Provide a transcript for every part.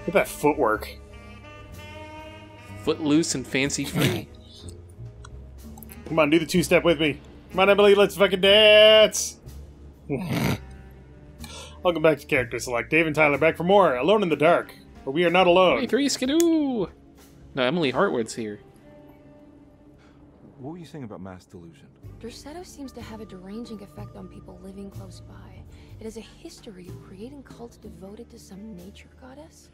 Look at that footwork. Footloose and fancy free. Come on, do the two-step with me. Come on, Emily, let's fucking dance! Welcome back to Character Select. Dave and Tyler back for more Alone in the Dark. But we are not alone. 23 skidoo! No, Emily Hartwood's here. What were you saying about mass delusion? Derceto seems to have a deranging effect on people living close by. It has a history of creating cults devoted to some nature goddess.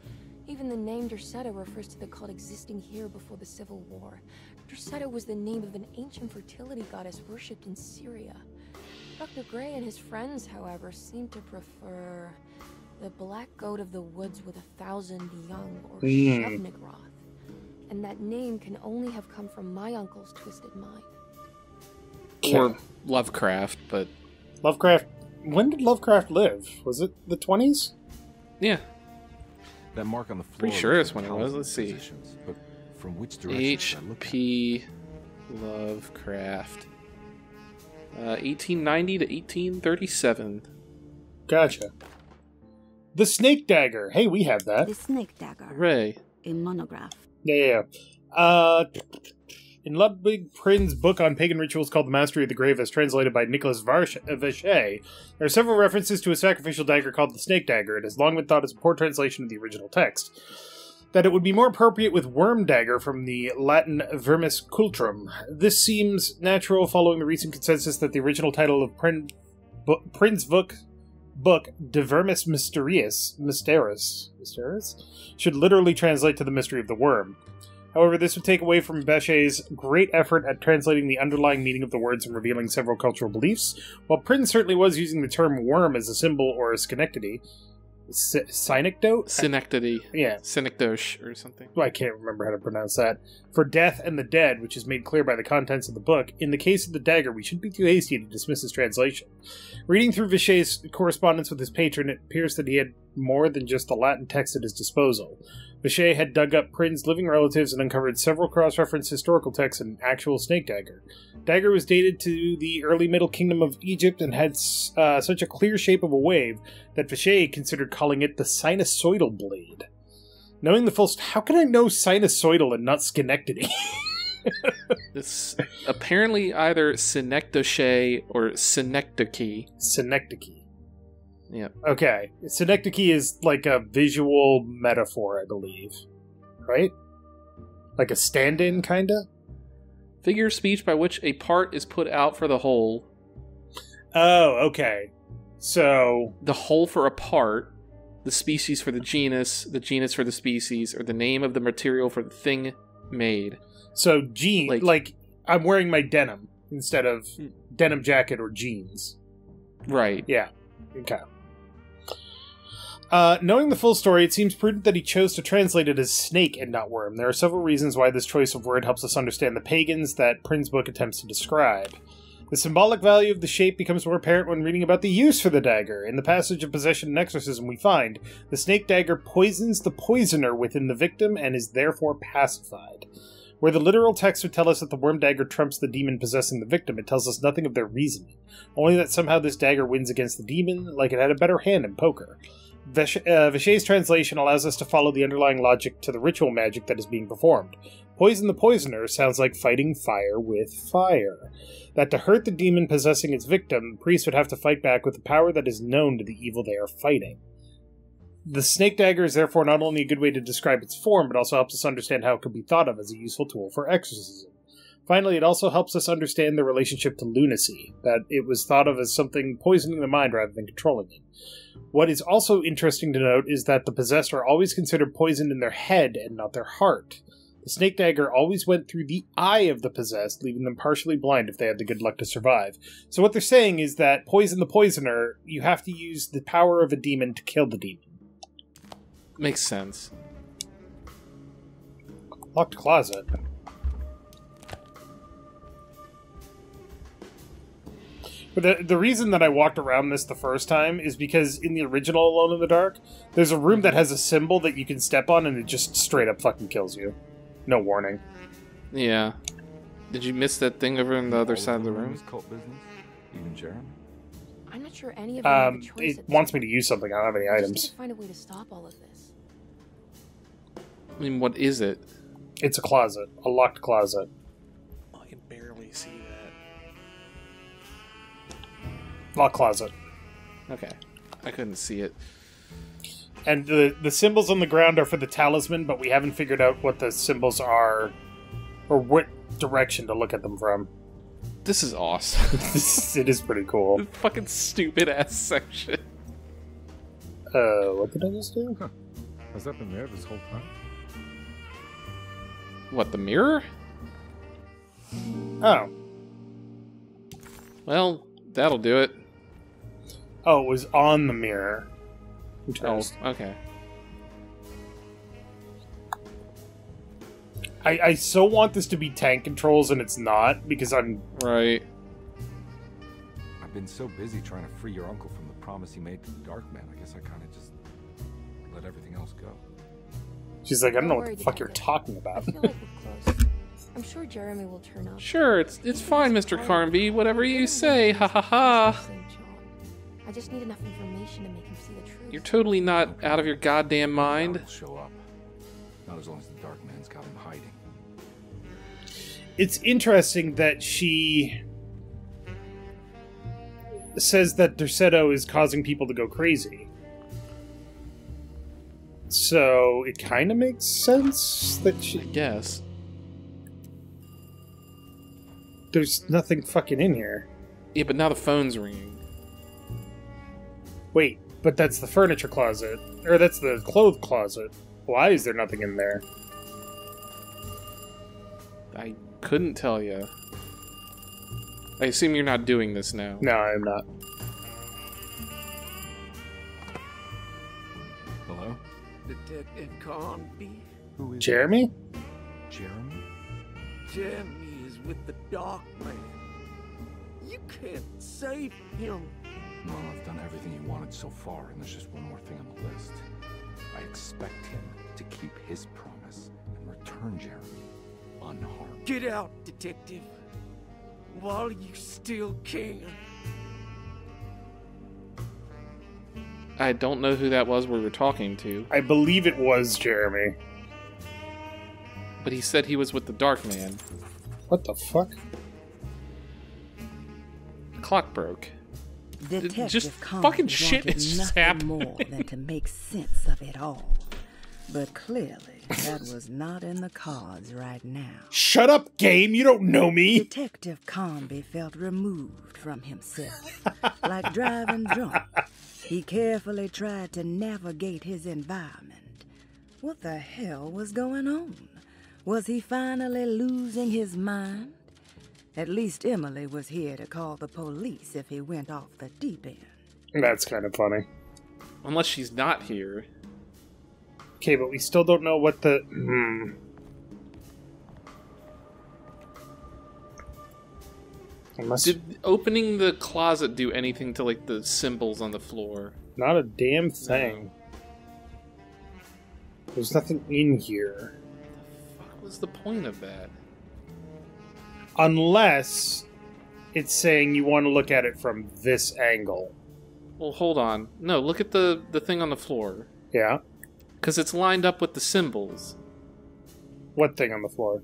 Even the name Derceto refers to the cult existing here before the Civil War. Derceto was the name of an ancient fertility goddess worshipped in Syria. Dr. Gray and his friends, however, seem to prefer the black goat of the woods with 1,000 young, or Shub-Nigroth. And that name can only have come from my uncle's twisted mind. Or Lovecraft, but... Lovecraft... When did Lovecraft live? Was it the 20s? Yeah. That mark on the floor. Pretty sure that's when it was. Let's see. But from which direction? H.P. Lovecraft. 1890 to 1837. Gotcha. The Snake Dagger. Hey, we have that. The Snake Dagger. Hooray. A monograph. Yeah. In Ludwig Prin's book on pagan rituals called The Mastery of the Grave, as translated by Nicholas Vacher, there are several references to a sacrificial dagger called the Snake Dagger. It has long been thought as a poor translation of the original text. That it would be more appropriate with Worm Dagger from the Latin Vermis Cultrum. This seems natural following the recent consensus that the original title of Prin's book De Vermis Mysteris, should literally translate to the mystery of the worm. However, this would take away from Vacher's great effort at translating the underlying meaning of the words and revealing several cultural beliefs. While Prin certainly was using the term worm as a symbol or a synecdoche, Synecdoche. Yeah. Synecdoche or something. Well, I can't remember how to pronounce that. For death and the dead, which is made clear by the contents of the book, in the case of the dagger, we shouldn't be too hasty to dismiss his translation. Reading through Vacher's correspondence with his patron, it appears that he had more than just the Latin text at his disposal. Vacher had dug up Prin's living relatives and uncovered several cross-referenced historical texts and actual snake dagger. Dagger was dated to the early Middle Kingdom of Egypt and had such a clear shape of a wave that Vacher considered calling it the sinusoidal blade. Knowing the full... How can I know sinusoidal and not Schenectady? It's apparently either synecdoche or synecdoche. Synecdoche. Yeah. Okay. Synecdoche is like a visual metaphor, I believe. Right? Like a stand-in, kinda? Figure of speech by which a part is put out for the whole. Oh, okay. So... The whole for a part, the species for the genus for the species, or the name of the material for the thing made. So, like I'm wearing my denim instead of denim jacket or jeans. Right. Yeah. Okay. Knowing the full story, it seems prudent that he chose to translate it as snake and not worm. There are several reasons why this choice of word helps us understand the pagans that Prin's book attempts to describe. The symbolic value of the shape becomes more apparent when reading about the use for the dagger. In the passage of Possession and Exorcism, we find the snake dagger poisons the poisoner within the victim and is therefore pacified. Where the literal text would tell us that the worm dagger trumps the demon possessing the victim, it tells us nothing of their reasoning. Only that somehow this dagger wins against the demon, like it had a better hand in poker. Vacher's translation allows us to follow the underlying logic to the ritual magic that is being performed. Poison the poisoner sounds like fighting fire with fire. That to hurt the demon possessing its victim, the priest would have to fight back with the power that is known to the evil they are fighting. The snake dagger is therefore not only a good way to describe its form, but also helps us understand how it could be thought of as a useful tool for exorcism. Finally, it also helps us understand the relationship to lunacy, that it was thought of as something poisoning the mind rather than controlling it. What is also interesting to note is that the possessed are always considered poisoned in their head and not their heart. The snake dagger always went through the eye of the possessed, leaving them partially blind if they had the good luck to survive. So what they're saying is that poison the poisoner, you have to use the power of a demon to kill the demon. Makes sense. Locked closet. But the reason that I walked around this the first time is because in the original Alone in the Dark, there's a room that has a symbol that you can step on and it just straight up fucking kills you. No warning. Yeah. Did you miss that thing over on the other side of the room? Cult business? Even Jeremy? I'm not sure any of them have a choice. It wants me to use something. I don't have any I just need items. to find a way to stop all of this. I mean, what is it? It's a closet. A locked closet. I can barely see that. Locked closet. Okay. I couldn't see it. And the symbols on the ground are for the talisman, but we haven't figured out what the symbols are, or what direction to look at them from. This is awesome. It is pretty cool. Fucking stupid ass section. What did I just do? Huh. Has that been there this whole time? What, the mirror? Oh. Well, that'll do it. Oh, it was on the mirror. Oh, Interesting. okay. I so want this to be tank controls, and it's not, because I'm... Right. I've been so busy trying to free your uncle from the promise he made to the Dark Man. I guess I kind of just let everything else go. She's like, I don't know what worry, the fuck you're Detective. talking I about. feel like we're close. I'm sure Jeremy will turn up. Sure, it's fine, Mr. Carnby. Whatever you say. Ha ha ha. I just need enough information to make him see the truth. You're totally not out of your goddamn mind. He'll show up. Not as long as the Dark Man's got him hiding. It's interesting that she says that Derceto is causing people to go crazy. So it kind of makes sense that she... Yes. There's nothing fucking in here. Yeah, but now the phone's ringing. Wait, but that's the furniture closet. Or that's the clothes closet. Why is there nothing in there? I couldn't tell you. I assume you're not doing this now. No, I'm not. Hello? Detective Carnby. Who is Jeremy? Jeremy? Jeremy is with the Dark Man. You can't save him. Well, I've done everything you wanted so far, and there's just one more thing on the list. I expect him to keep his promise and return Jeremy unharmed. Get out, Detective. While you still can. I don't know who that was we were talking to, I believe it was Jeremy. but he said he was with the Dark Man. What the fuck? The clock broke. Detective just Carnby fucking shit wanted is just nothing happening. more than to make sense of it all. But clearly, that was not in the cards right now. Shut up, game! You don't know me! Detective Carnby felt removed from himself. Like driving drunk, he carefully tried to navigate his environment. What the hell was going on? Was he finally losing his mind? At least Emily was here to call the police if he went off the deep end. That's kind of funny. Unless she's not here. Okay, but we still don't know what the... Unless... Did opening the closet do anything to, like, the symbols on the floor? Not a damn thing. There's nothing in here. What was the point of that? Unless it's saying you want to look at it from this angle. Well, hold on. No, look at the thing on the floor. Yeah? Because it's lined up with the symbols. What thing on the floor?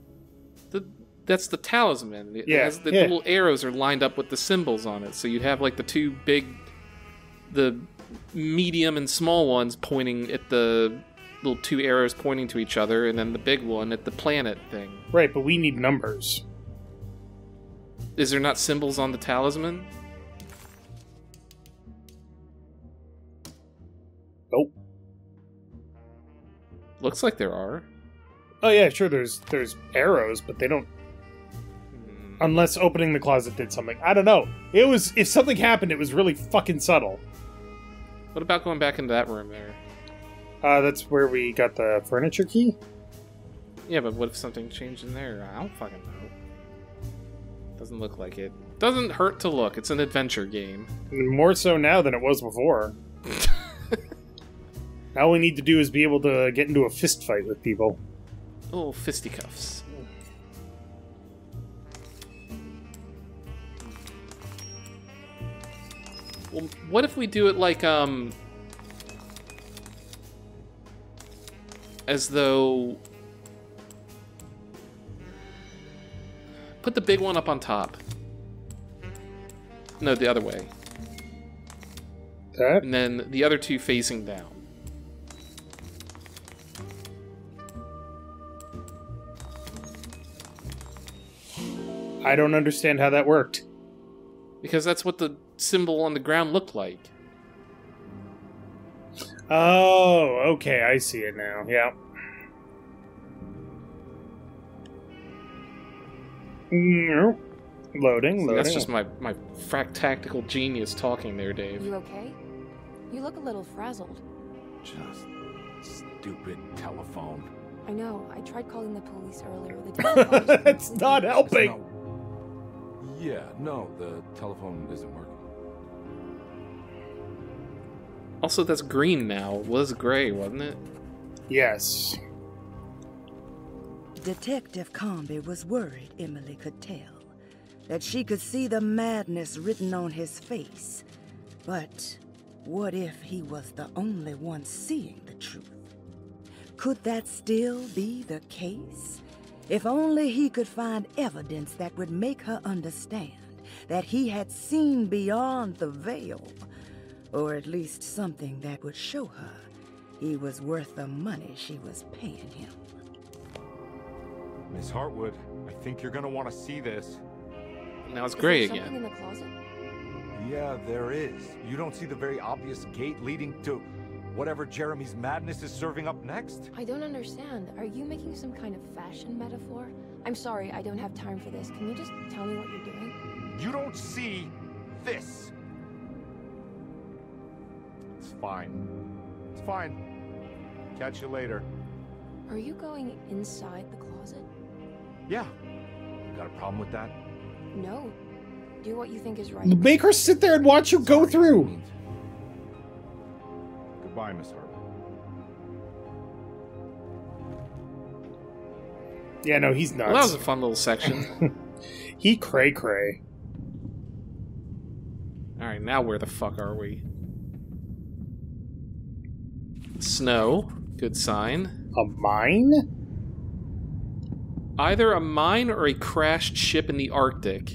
That's the talisman. It Yeah, has the yeah. little arrows are lined up with the symbols on it. So you'd have, like, the medium and small ones pointing at the little two arrows pointing to each other, and then the big one at the planet thing. Right, but we need numbers. Is there not symbols on the talisman? Nope. Looks like there are. Oh yeah, sure, there's arrows, but they don't... Unless opening the closet did something. I don't know. It was... If something happened, it was really fucking subtle. What about going back into that room there? That's where we got the furniture key? Yeah, but what if something changed in there? I don't fucking know. Doesn't look like it. Doesn't hurt to look. It's an adventure game. And more so now than it was before. Now all we need to do is be able to get into a fist fight with people. Oh, fisticuffs. Well, what if we do it like, as though Put the big one up on top. No, the other way. That? And then the other two facing down. I don't understand how that worked. Because that's what the symbol on the ground looked like. Oh, okay, I see it now. Yeah. Loading. That's just my tactical genius talking there, Dave. You okay? You look a little frazzled. Just stupid telephone. I know. I tried calling the police earlier. The telephone just It's not helping. No, the telephone isn't working. Also, that's green now. It was gray, wasn't it? Yes. Detective Comby was worried Emily could tell, that she could see the madness written on his face. But what if he was the only one seeing the truth? Could that still be the case? If only he could find evidence that would make her understand that he had seen beyond the veil, or at least something that would show her he was worth the money she was paying him. Miss Hartwood, I think you're gonna want to see this. Now it's Is gray there something again. in the closet? Yeah, there is. You don't see the very obvious gate leading to whatever Jeremy's madness is serving up next? I don't understand. Are you making some kind of fashion metaphor? I'm sorry, I don't have time for this. Can you just tell me what you're doing? You don't see this. It's fine. It's fine. Catch you later. Are you going inside the closet? Yeah. Got a problem with that? No. Do what you think is right. Make her sit there and watch you go Sorry, through. I mean- Goodbye, Miss Hartwood. Yeah, no, he's nuts. Well, that was a fun little section. He cray-cray. Alright, now where the fuck are we? Snow. Good sign. A mine? Either a mine or a crashed ship in the Arctic.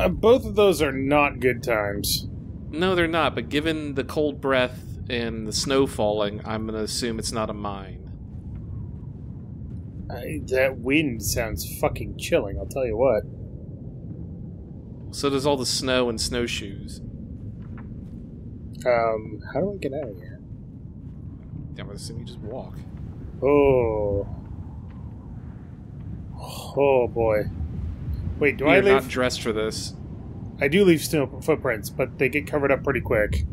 Both of those are not good times. No, they're not, but given the cold breath and the snow falling, I'm gonna assume it's not a mine. That wind sounds fucking chilling, I'll tell you what. So does all the snow and snowshoes. How do I get out of here? Yeah, I'm gonna assume you just walk. Oh. Oh boy. Wait, do I You're leave? not dressed for this. I do leave snow footprints, but they get covered up pretty quick.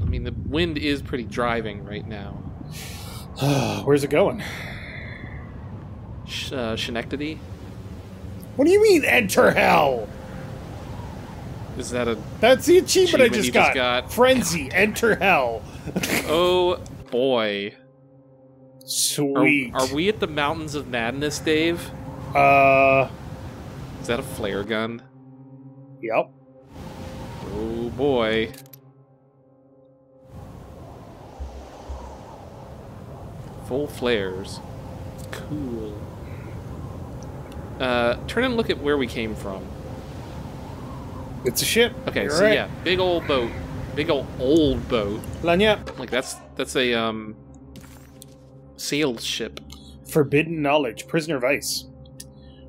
I mean, the wind is pretty driving right now. Where's it going? Schenectady? What do you mean, enter hell? Is that a... That's the achievement I Achievement just you got. just got. Frenzy, enter hell. Oh, boy. Sweet. Are we at the Mountains of Madness, Dave? Is that a flare gun? Yep. Oh, boy. Full flares. Cool. Turn and look at where we came from. It's a ship. Okay, You're so right. yeah, big old boat. Big old boat. Lanya. Like, that's a, sail ship. Forbidden knowledge. Prisoner of ice.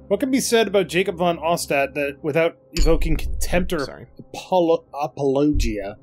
What can be said about Jacob von Ostad that, without evoking contempt or Sorry. apologia?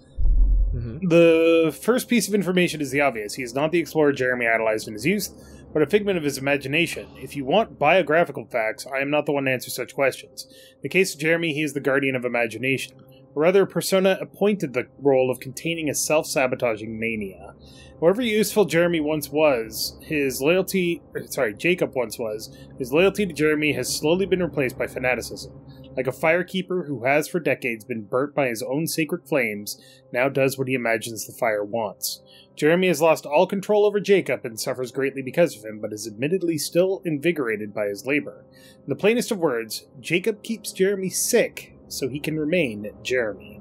Mm-hmm. The first piece of information is the obvious. He is not the explorer Jeremy idolized in his youth, but a figment of his imagination. If you want biographical facts, I am not the one to answer such questions. In the case of Jeremy, he is the guardian of imagination. Or rather, a persona appointed the role of containing a self-sabotaging mania. However useful Jeremy once was, Jacob once was, his loyalty to Jeremy has slowly been replaced by fanaticism. Like a firekeeper who has for decades been burnt by his own sacred flames, now does what he imagines the fire wants. Jeremy has lost all control over Jacob and suffers greatly because of him, but is admittedly still invigorated by his labor. In the plainest of words, Jacob keeps Jeremy sick so he can remain Jeremy.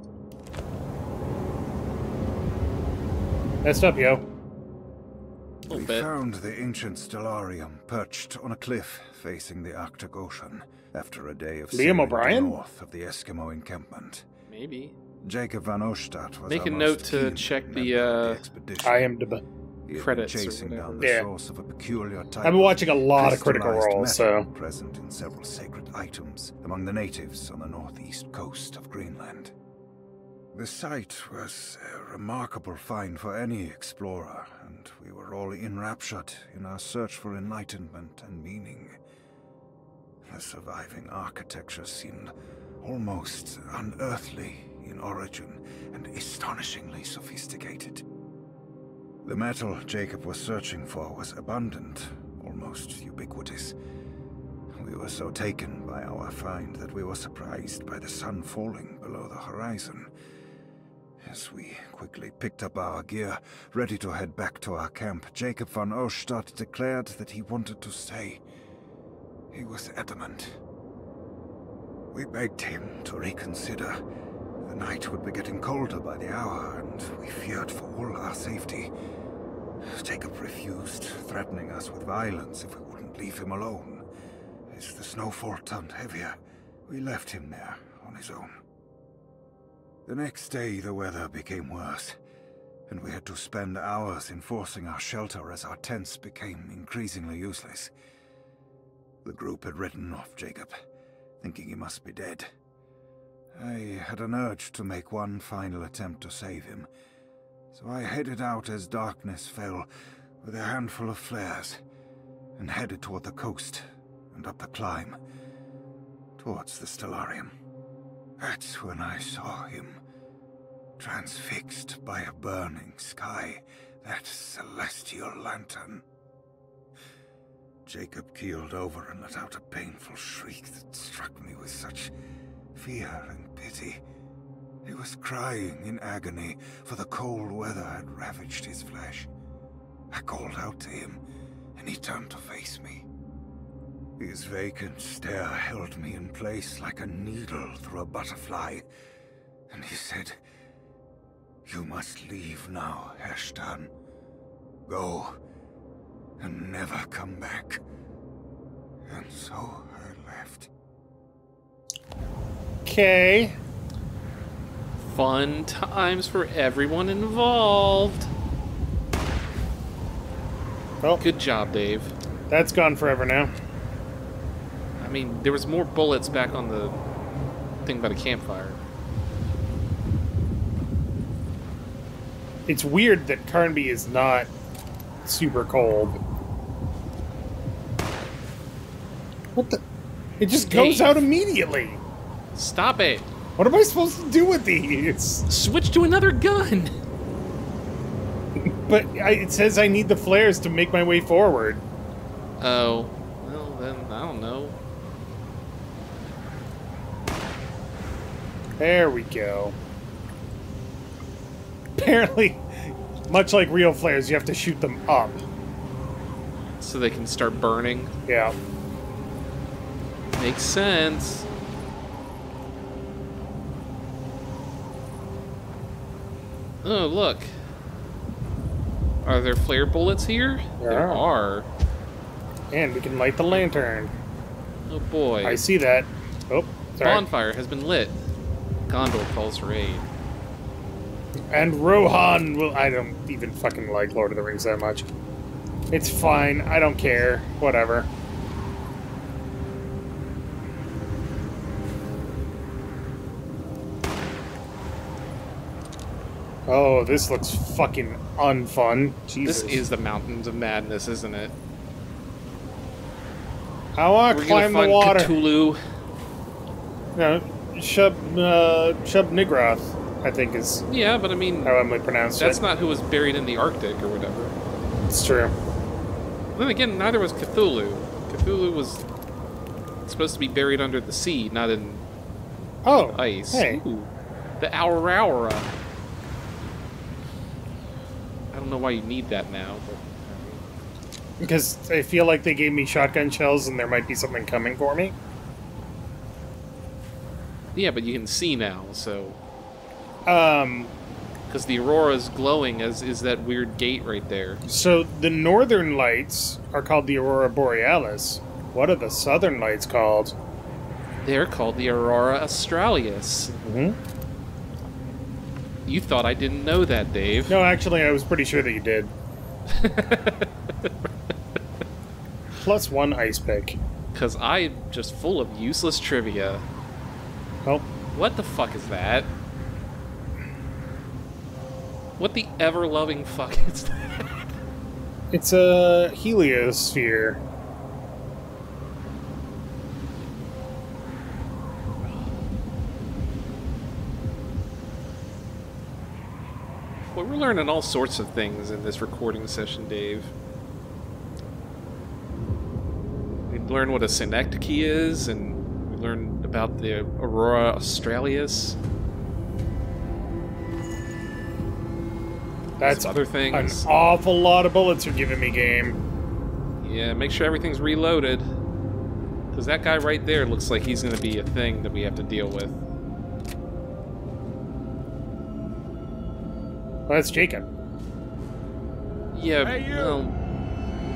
Messed up, yo. little We bit. found the ancient Stellarium perched on a cliff facing the Arctic Ocean after a day of Liam sailing O'Brien? north of the Eskimo encampment. Maybe. Jacob van Ostadt was Make our a most note to keen check member the, of the expedition. I am the. He had been credits or chasing whatever. down the Yeah. source of a peculiar type I've been watching a lot of Critical crystallized Role, metal so present in several sacred items among the natives on the northeast coast of Greenland. The site was a remarkable find for any explorer, and we were all enraptured in our search for enlightenment and meaning. The surviving architecture seemed almost unearthly in origin and astonishingly sophisticated. The metal Jacob was searching for was abundant, almost ubiquitous. We were so taken by our find that we were surprised by the sun falling below the horizon. As we quickly picked up our gear, ready to head back to our camp, Jacob van Ostadt declared that he wanted to stay. He was adamant. We begged him to reconsider. The night would be getting colder by the hour, and we feared for all our safety. Jacob refused, threatening us with violence if we wouldn't leave him alone. As the snowfall turned heavier, we left him there on his own. The next day, the weather became worse, and we had to spend hours enforcing our shelter as our tents became increasingly useless. The group had written off Jacob, thinking he must be dead. I had an urge to make one final attempt to save him, so I headed out as darkness fell with a handful of flares and headed toward the coast and up the climb towards the Stellarium. That's when I saw him, transfixed by a burning sky, that celestial lantern. Jacob keeled over and let out a painful shriek that struck me with such fear and pity. He was crying in agony, for the cold weather had ravaged his flesh. I called out to him, and he turned to face me. His vacant stare held me in place like a needle through a butterfly, and he said, "You must leave now, Herrstan. Go, and never come back." And so I left. okay. Fun times for everyone involved. Well, Good job, Dave. that's gone forever now. I mean, there was more bullets back on the thing by the campfire. It's weird that Carnby is not super cold. What the? It just goes Dave. out immediately. Stop it! What am I supposed to do with these? Switch to another gun! But it says I need the flares to make my way forward. Oh. Well, then, I don't know. There we go. Apparently, much like real flares, you have to shoot them up. So they can start burning. Yeah. Makes sense. Oh, look. Are there flare bullets here? There are. And we can light the lantern. Oh boy. I see that. Oh, sorry. Bonfire has been lit. Gondor calls for aid. And Rohan will... I don't even fucking like Lord of the Rings that much. It's fine. I don't care. Whatever. Oh, this looks fucking unfun. Jesus. This is the Mountains of Madness, isn't it? I want to We're gonna climb the find water. Cthulhu. No, Shub Nigroth, I think is Yeah, but I mean, how I might pronounce that's it. not who was buried in the Arctic or whatever. It's true. Then again, neither was Cthulhu. Cthulhu was supposed to be buried under the sea, not in Oh, ice. hey. Ooh, the Aurora. I don't know why you need that now, but Because I feel like they gave me shotgun shells and there might be something coming for me. yeah, but you can see now, so Because the aurora is glowing, as is that weird gate right there. So the northern lights are called the Aurora Borealis. What are the southern lights called? They're called the Aurora Australis. Hmm? You thought I didn't know that, Dave. No, actually, I was pretty sure that you did. +1 ice pick. Because I'm just full of useless trivia. Oh, What the fuck is that? What the ever-loving fuck is that? it's a heliosphere. Well, we're learning all sorts of things in this recording session, Dave. We learned what a synecdoche is, and we learned about the Aurora Australis. That's Some other things. An awful lot of bullets you're giving me, game. Yeah, make sure everything's reloaded. Because that guy right there looks like he's going to be a thing that we have to deal with. Well, that's Jacob. Yeah, Hey, you! well,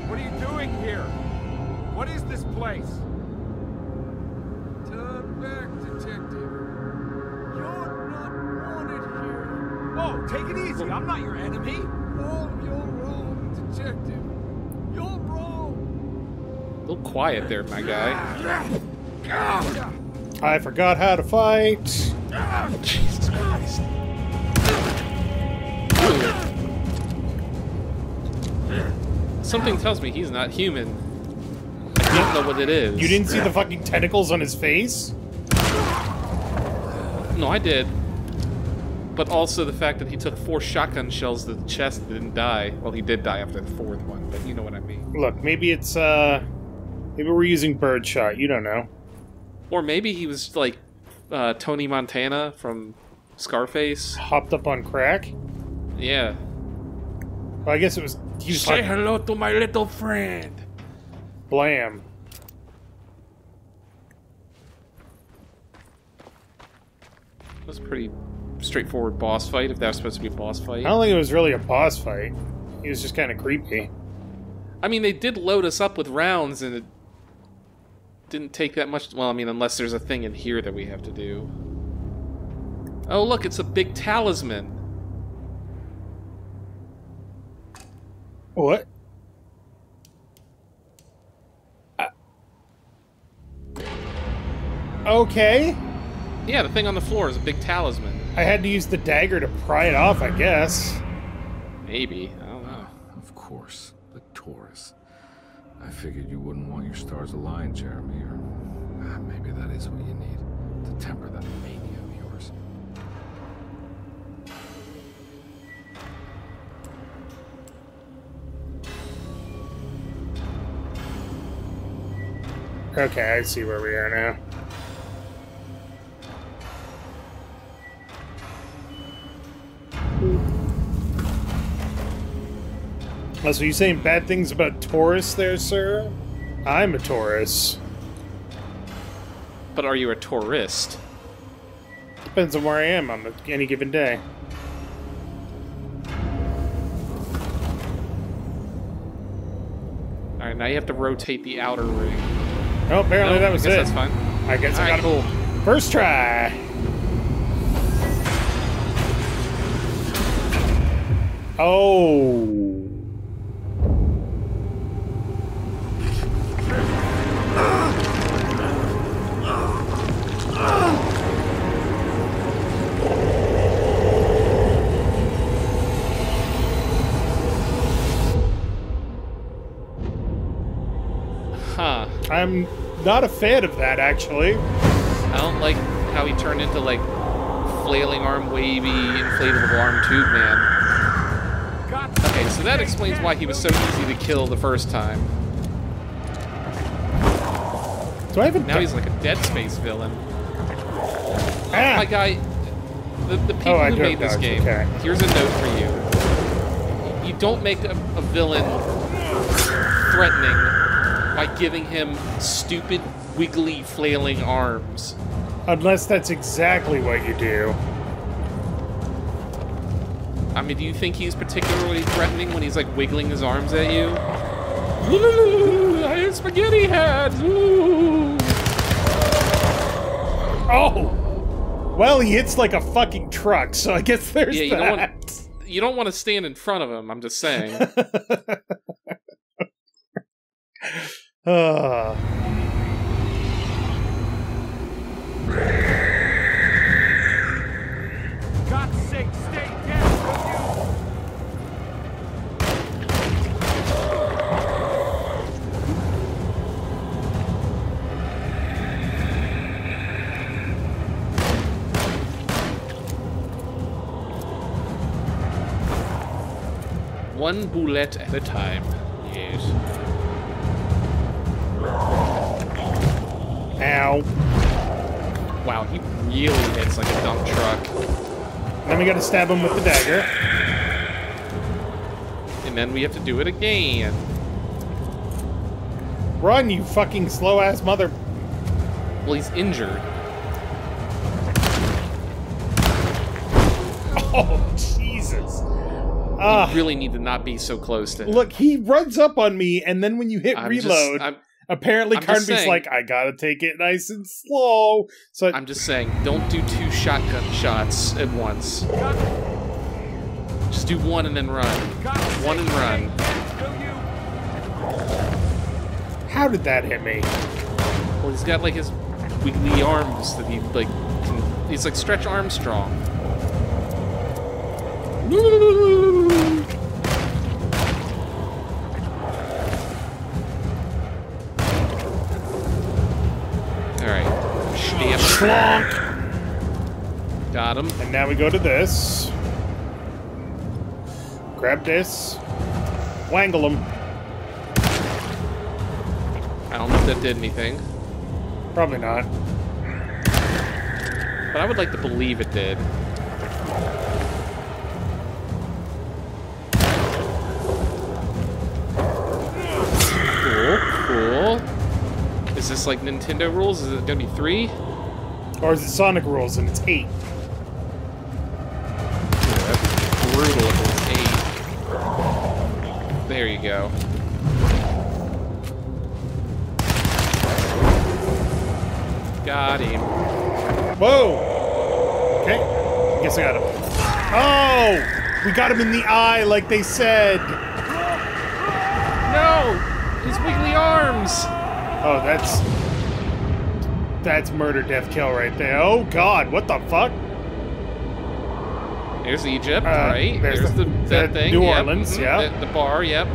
What are you doing here? What is this place? Turn back, detective. You're not wanted here. Whoa, take it easy. I'm not your enemy. Oh, you're wrong, detective. You're wrong. a little quiet there, my guy. I forgot how to fight. Jesus Christ. Something tells me he's not human. I don't know what it is. You didn't see the fucking tentacles on his face? No, I did. But also the fact that he took 4 shotgun shells to the chest and didn't die. Well, he did die after the 4th one, but you know what I mean. Look, maybe it's, maybe we're using birdshot. You don't know. Or maybe he was like Tony Montana from Scarface. Hopped up on crack? Yeah. Well, I guess it was... He was Say talking- hello to my little friend. Blam. It was a pretty straightforward boss fight, if that was supposed to be a boss fight. I don't think it was really a boss fight. He was just kind of creepy. I mean, they did load us up with rounds, and it didn't take that much. Well, I mean, unless there's a thing in here that we have to do. Oh, look, it's a big talisman. What? Okay. Yeah, the thing on the floor is a big talisman. I had to use the dagger to pry it off, I guess. Maybe. I don't know. Of course, the Taurus. I figured you wouldn't want your stars aligned, Jeremy, or maybe that is what you need to temper that mania of yours. Okay, I see where we are now. Oh, so you saying bad things about Taurus there, sir? I'm a Taurus. But are you a tourist? Depends on where I am on any given day. Alright, now you have to rotate the outer ring. Oh, apparently No, that was I it. guess that's fine. I guess I Alright, got it. cool. First try. Oh. Huh. I'm not a fan of that, actually. I don't like how he turned into, like, flailing arm, wavy, inflatable arm tube man. Okay, so that explains why he was so easy to kill the first time. Do I have a Now he's like a Dead Space villain. Ah! My guy, the people I who do made this dodge, game, okay. here's a note for you. You don't make a villain threatening by giving him stupid, wiggly, flailing arms. Unless that's exactly what you do. I mean, do you think he's particularly threatening when he's like wiggling his arms at you? I have spaghetti heads. Ooh. Oh! Well, he hits like a fucking truck, so I guess there's that. You don't want to stand in front of him, I'm just saying. God's sake, stay dead, will you? One bullet at a time. Yes. Ow. Wow, he really hits like a dump truck. Then we gotta stab him with the dagger. And then we have to do it again. Run, you fucking slow-ass mother... Well, he's injured. Oh, Jesus. You really need to not be so close to him. Look, he runs up on me, and then when you hit reload, apparently Carnby's like, I gotta take it nice and slow. So I'm just saying, don't do 2 shotgun shots at once. Just do 1 and then run. 1 and run. How did that hit me? Well, he's got like his wiggly arms that he like can, he's like Stretch Armstrong. Alright. Schlonk! Got him. And now we go to this. Grab this. Wangle him. I don't know if that did anything. Probably not. But I would like to believe it did. Cool. Is this like Nintendo rules? Is it gonna be 3? Or is it Sonic rules and it's 8? That'd be brutal if it was 8. There you go. Got him. Whoa! Okay. I guess I got him. Oh! We got him in the eye like they said! No! His wiggly arms! Oh, that's murder, death, kill right there. Oh god, what the fuck? There's Egypt, right? There's that thing. New Yep. Orleans, yeah. The bar, yep.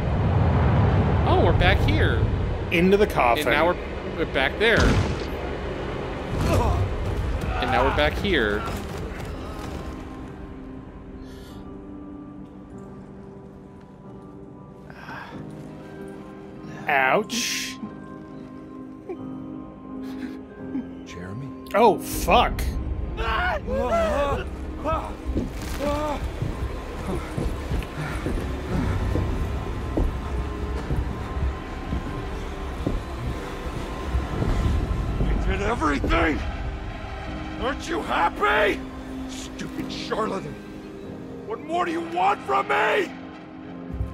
Oh, we're back here. Into the coffin. And now we're back there. And now we're back here. Ouch. Jeremy? Oh, fuck. I did everything! Aren't you happy? Stupid charlatan! What more do you want from me?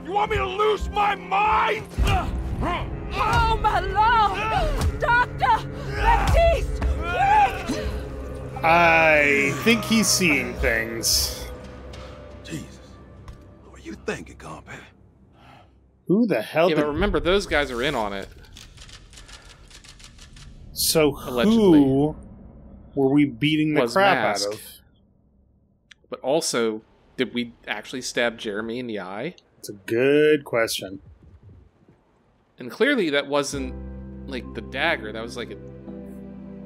You want me to lose my mind? Oh, my lord! Doctor! Baptiste! Wait! I think he's seeing things. Jesus. What are you thinking, compadre? Who the hell Yeah, but remember, those guys are in on it. So Allegedly. who were we beating the Was crap Mask. out of? But also, did we actually stab Jeremy in the eye? It's a good question. And clearly that wasn't, like, the dagger. That was, like, a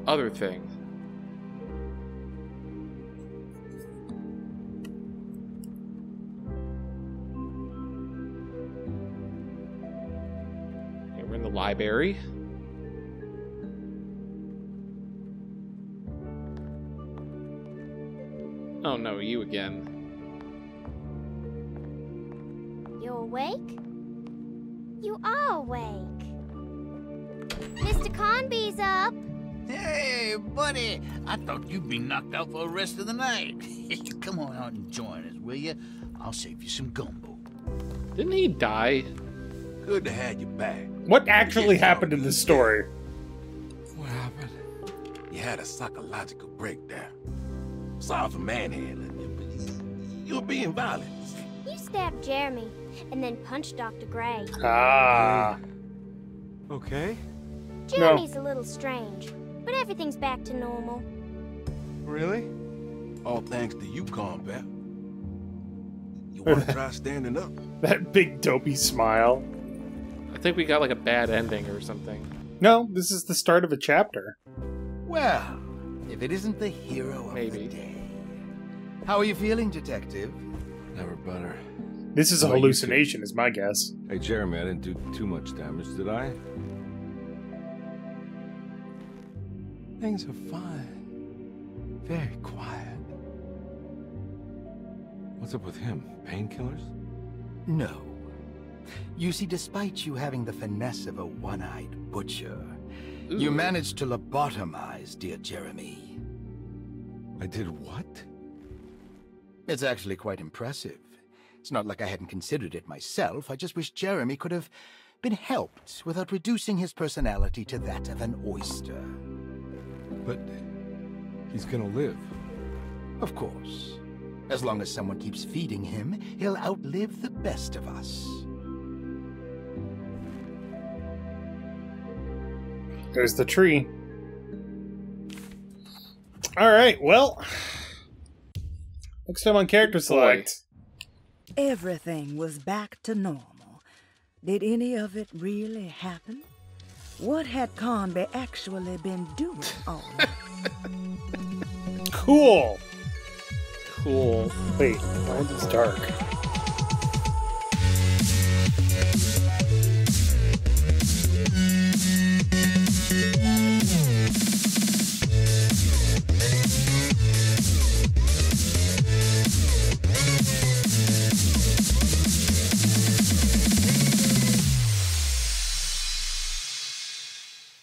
other thing. Okay, we're in the library. Oh no, you again. You awake? You are awake. Mr. Conby's up. Hey, buddy. I thought you'd be knocked out for the rest of the night. Come on out and join us, will you? I'll save you some gumbo. Didn't he die? Good to have you back. What actually happened in this story? What happened? You had a psychological breakdown. Sorry for manhandling you, but you were being violent. You stabbed Jeremy and then punched Dr. Gray. Ah. Okay. Jeremy's a little strange, but everything's back to normal. Really? All thanks to you, Combat. You want to try standing up? That big dopey smile. I think we got like a bad ending or something. No, this is the start of a chapter. Well, if it isn't the hero of the day. How are you feeling, Detective? Never better. This is a hallucination, is my guess. Hey, Jeremy, I didn't do too much damage, did I? Things are fine. Very quiet. What's up with him? Painkillers? No. You see, despite you having the finesse of a one-eyed butcher, you managed to lobotomize dear Jeremy. I did what? It's actually quite impressive. It's not like I hadn't considered it myself. I just wish Jeremy could have been helped without reducing his personality to that of an oyster. But he's gonna live. Of course. As long as someone keeps feeding him, he'll outlive the best of us. There's the tree. Alright, well. Next time on Character Select. Everything was back to normal. Did any of it really happen? What had Conby actually been doing all night? Cool. Cool. Wait, why is this dark?